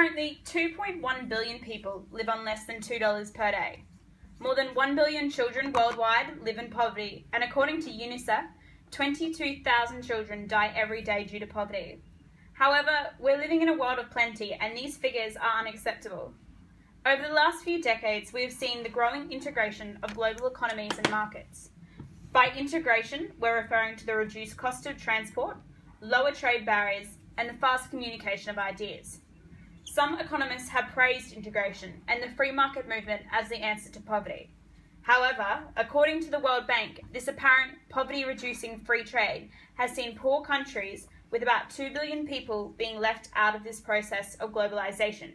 Currently, 2.1 billion people live on less than $2 per day. More than 1 billion children worldwide live in poverty, and according to UNICEF, 22,000 children die every day due to poverty. However, we're living in a world of plenty, and these figures are unacceptable. Over the last few decades, we have seen the growing integration of global economies and markets. By integration, we're referring to the reduced cost of transport, lower trade barriers, and the fast communication of ideas. Some economists have praised integration and the free market movement as the answer to poverty. However, according to the World Bank, this apparent poverty-reducing free trade has seen poor countries with about 2 billion people being left out of this process of globalization.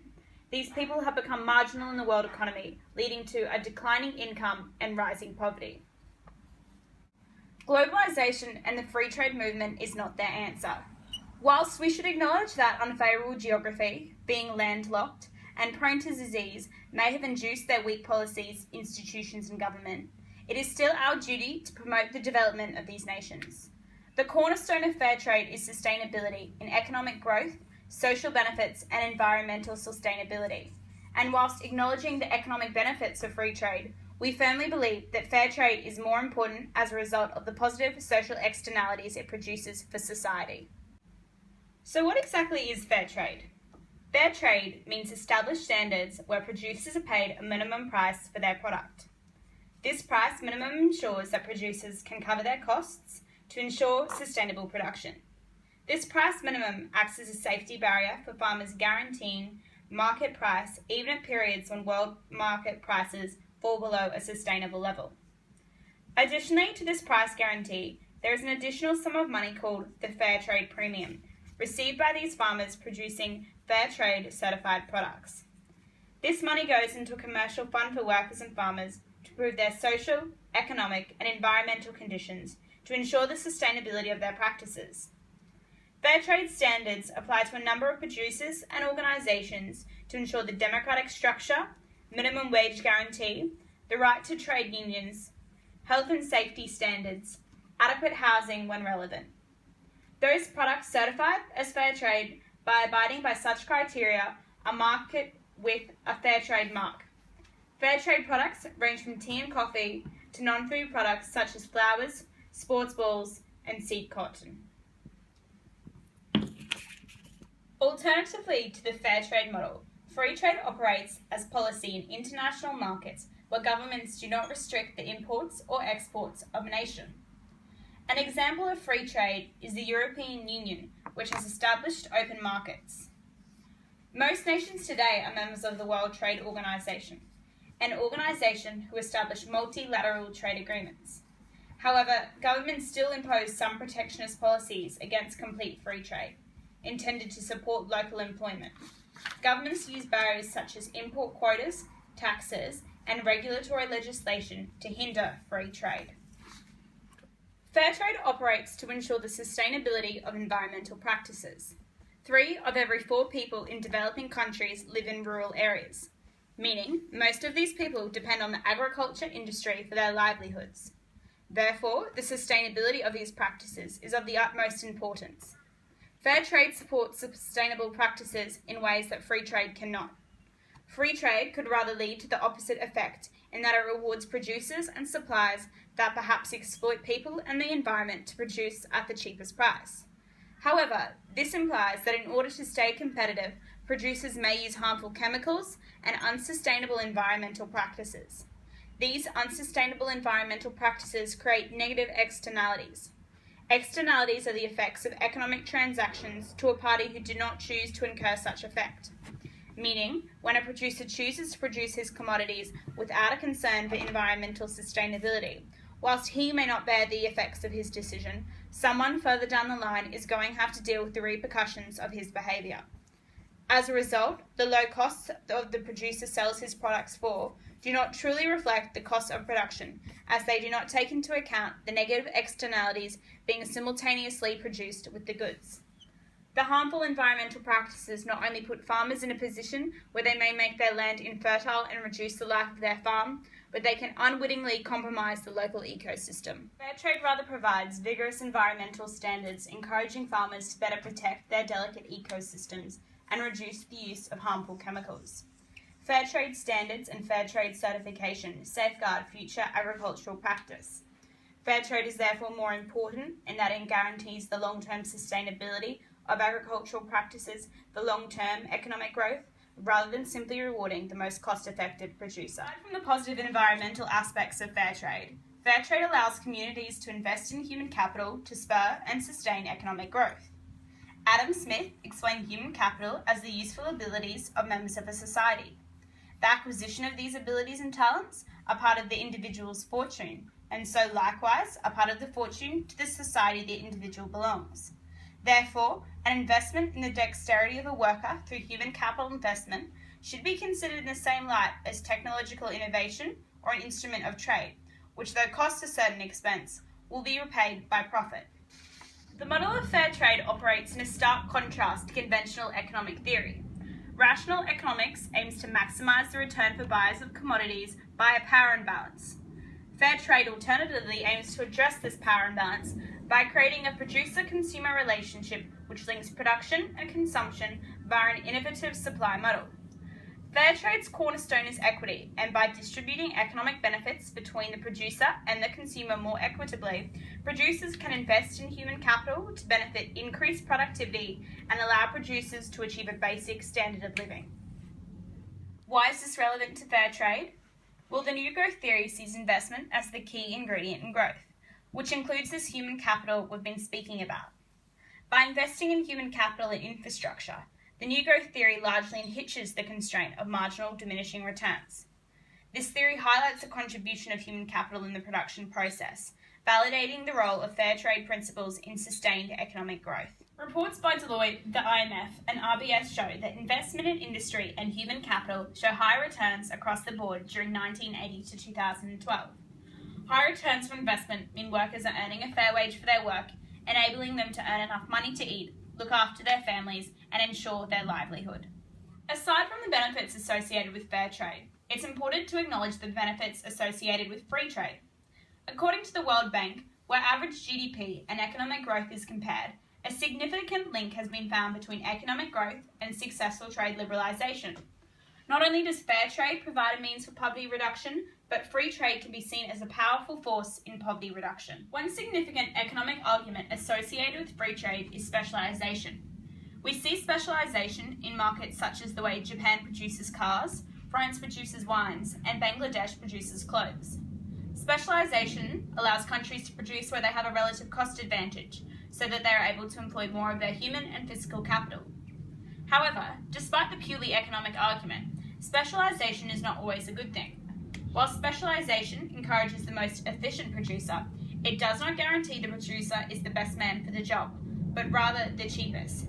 These people have become marginal in the world economy, leading to a declining income and rising poverty. Globalization and the free trade movement is not their answer. Whilst we should acknowledge that unfavourable geography, being landlocked, and prone to disease may have induced their weak policies, institutions and government, it is still our duty to promote the development of these nations. The cornerstone of fair trade is sustainability in economic growth, social benefits and environmental sustainability. And whilst acknowledging the economic benefits of free trade, we firmly believe that fair trade is more important as a result of the positive social externalities it produces for society. So what exactly is fair trade? Fair trade means established standards where producers are paid a minimum price for their product. This price minimum ensures that producers can cover their costs to ensure sustainable production. This price minimum acts as a safety barrier for farmers, guaranteeing market price even at periods when world market prices fall below a sustainable level. Additionally to this price guarantee, there is an additional sum of money called the Fair Trade Premium, received by these farmers producing fair trade certified products. This money goes into a commercial fund for workers and farmers to improve their social, economic and environmental conditions to ensure the sustainability of their practices. Fair trade standards apply to a number of producers and organisations to ensure the democratic structure, minimum wage guarantee, the right to trade unions, health and safety standards, adequate housing when relevant. Those products certified as fair trade by abiding by such criteria are marketed with a fair trade mark. Fair trade products range from tea and coffee to non-food products such as flowers, sports balls, and seed cotton. Alternatively to the fair trade model, free trade operates as policy in international markets where governments do not restrict the imports or exports of a nation. An example of free trade is the European Union, which has established open markets. Most nations today are members of the World Trade Organization, an organization who established multilateral trade agreements. However, governments still impose some protectionist policies against complete free trade, intended to support local employment. Governments use barriers such as import quotas, taxes, and regulatory legislation to hinder free trade. Fair trade operates to ensure the sustainability of environmental practices. 3 of every 4 people in developing countries live in rural areas, meaning most of these people depend on the agriculture industry for their livelihoods. Therefore, the sustainability of these practices is of the utmost importance. Fair trade supports sustainable practices in ways that free trade cannot. Free trade could rather lead to the opposite effect in that it rewards producers and suppliers that perhaps exploit people and the environment to produce at the cheapest price. However, this implies that in order to stay competitive, producers may use harmful chemicals and unsustainable environmental practices. These unsustainable environmental practices create negative externalities. Externalities are the effects of economic transactions to a party who did not choose to incur such effect. Meaning, when a producer chooses to produce his commodities without a concern for environmental sustainability, whilst he may not bear the effects of his decision, someone further down the line is going to have to deal with the repercussions of his behaviour. As a result, the low costs of the producer sells his products for do not truly reflect the cost of production, as they do not take into account the negative externalities being simultaneously produced with the goods. The harmful environmental practices not only put farmers in a position where they may make their land infertile and reduce the life of their farm, but they can unwittingly compromise the local ecosystem. Fair trade rather provides vigorous environmental standards, encouraging farmers to better protect their delicate ecosystems and reduce the use of harmful chemicals. Fair trade standards and fair trade certification safeguard future agricultural practice. Fair trade is therefore more important in that it guarantees the long-term sustainability of agricultural practices, the long-term economic growth, rather than simply rewarding the most cost-effective producer. Aside from the positive environmental aspects of fair trade allows communities to invest in human capital to spur and sustain economic growth. Adam Smith explained human capital as the useful abilities of members of a society. The acquisition of these abilities and talents are part of the individual's fortune, and so likewise are part of the fortune to the society the individual belongs. Therefore, an investment in the dexterity of a worker through human capital investment should be considered in the same light as technological innovation or an instrument of trade, which though costs a certain expense, will be repaid by profit. The model of fair trade operates in a stark contrast to conventional economic theory. Rational economics aims to maximise the return for buyers of commodities by a power imbalance. Fair trade alternatively aims to address this power imbalance by creating a producer-consumer relationship which links production and consumption via an innovative supply model. Fair trade's cornerstone is equity, and by distributing economic benefits between the producer and the consumer more equitably, producers can invest in human capital to benefit increased productivity and allow producers to achieve a basic standard of living. Why is this relevant to fair trade? Well, the New Growth Theory sees investment as the key ingredient in growth, which includes this human capital we've been speaking about. By investing in human capital and infrastructure, the New Growth Theory largely unhitches the constraint of marginal diminishing returns. This theory highlights the contribution of human capital in the production process, validating the role of fair trade principles in sustained economic growth. Reports by Deloitte, the IMF, and RBS show that investment in industry and human capital show high returns across the board during 1980 to 2012. High returns from investment mean workers are earning a fair wage for their work, enabling them to earn enough money to eat, look after their families, and ensure their livelihood. Aside from the benefits associated with fair trade, it's important to acknowledge the benefits associated with free trade. According to the World Bank, where average GDP and economic growth is compared, a significant link has been found between economic growth and successful trade liberalisation. Not only does fair trade provide a means for poverty reduction, but free trade can be seen as a powerful force in poverty reduction. One significant economic argument associated with free trade is specialisation. We see specialisation in markets such as the way Japan produces cars, France produces wines, and Bangladesh produces clothes. Specialisation allows countries to produce where they have a relative cost advantage, so that they are able to employ more of their human and physical capital. However, despite the purely economic argument, specialisation is not always a good thing. While specialisation encourages the most efficient producer, it does not guarantee the producer is the best man for the job, but rather the cheapest.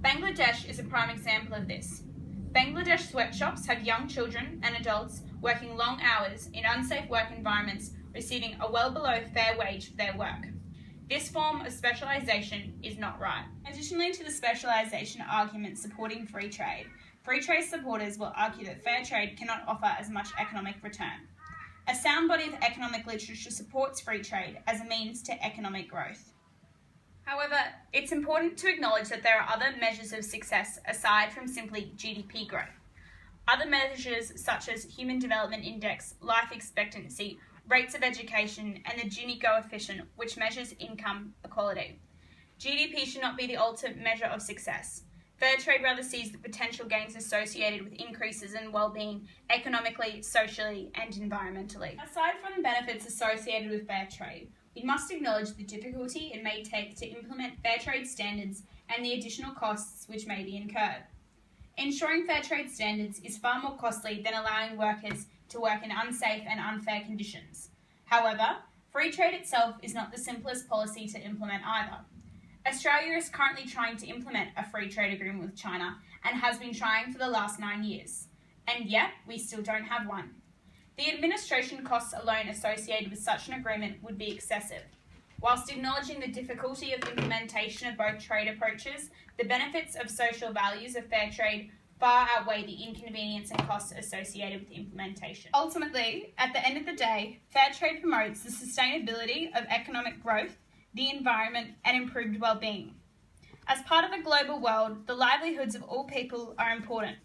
Bangladesh is a prime example of this. Bangladesh sweatshops have young children and adults working long hours in unsafe work environments, receiving a well below fair wage for their work. This form of specialisation is not right. Additionally to the specialisation argument supporting free trade supporters will argue that fair trade cannot offer as much economic return. A sound body of economic literature supports free trade as a means to economic growth. However, it's important to acknowledge that there are other measures of success aside from simply GDP growth. Other measures such as Human Development Index, life expectancy, rates of education, and the Gini coefficient, which measures income equality. GDP should not be the ultimate measure of success. Fair trade rather sees the potential gains associated with increases in well-being economically, socially, and environmentally. Aside from the benefits associated with fair trade, we must acknowledge the difficulty it may take to implement fair trade standards and the additional costs which may be incurred. Ensuring fair trade standards is far more costly than allowing workers to work in unsafe and unfair conditions. However, free trade itself is not the simplest policy to implement either. Australia is currently trying to implement a free trade agreement with China and has been trying for the last 9 years, and yet we still don't have one. The administration costs alone associated with such an agreement would be excessive. Whilst acknowledging the difficulty of implementation of both trade approaches, the benefits of social values of fair trade far outweigh the inconvenience and costs associated with implementation. Ultimately, at the end of the day, fair trade promotes the sustainability of economic growth, the environment, and improved well-being. As part of a global world, the livelihoods of all people are important.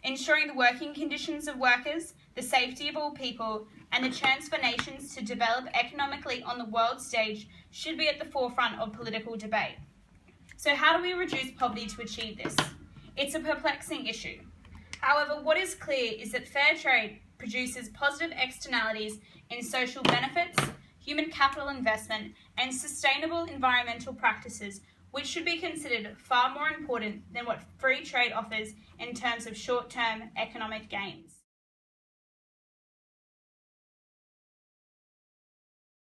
Ensuring the working conditions of workers, the safety of all people, and the chance for nations to develop economically on the world stage should be at the forefront of political debate. So how do we reduce poverty to achieve this? It's a perplexing issue. However, what is clear is that fair trade produces positive externalities in social benefits, human capital investment, and sustainable environmental practices, which should be considered far more important than what free trade offers in terms of short-term economic gains.